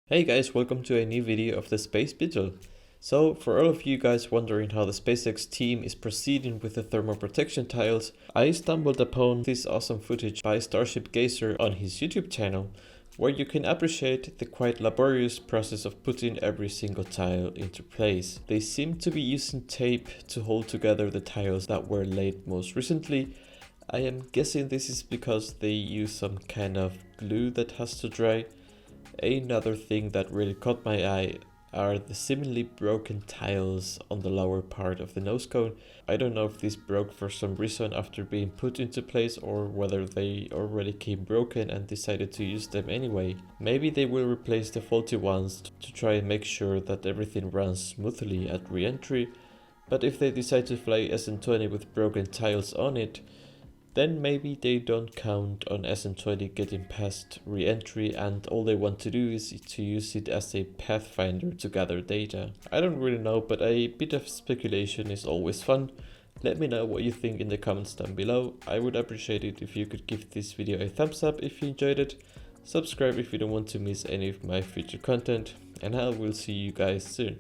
Hey guys, welcome to a new video of the Space Beetle. So, for all of you guys wondering how the SpaceX team is proceeding with the thermal protection tiles, I stumbled upon this awesome footage by Starship Gazer on his YouTube channel, where you can appreciate the quite laborious process of putting every single tile into place. They seem to be using tape to hold together the tiles that were laid most recently. I am guessing this is because they use some kind of glue that has to dry. Another thing that really caught my eye are the seemingly broken tiles on the lower part of the nose cone. I don't know if this broke for some reason after being put into place or whether they already came broken and decided to use them anyway. Maybe they will replace the faulty ones to try and make sure that everything runs smoothly at re-entry, but if they decide to fly SN20 with broken tiles on it, then maybe they don't count on SN20 getting past re-entry and all they want to do is to use it as a pathfinder to gather data. I don't really know, but a bit of speculation is always fun. Let me know what you think in the comments down below. I would appreciate it if you could give this video a thumbs up if you enjoyed it, subscribe if you don't want to miss any of my future content, and I will see you guys soon.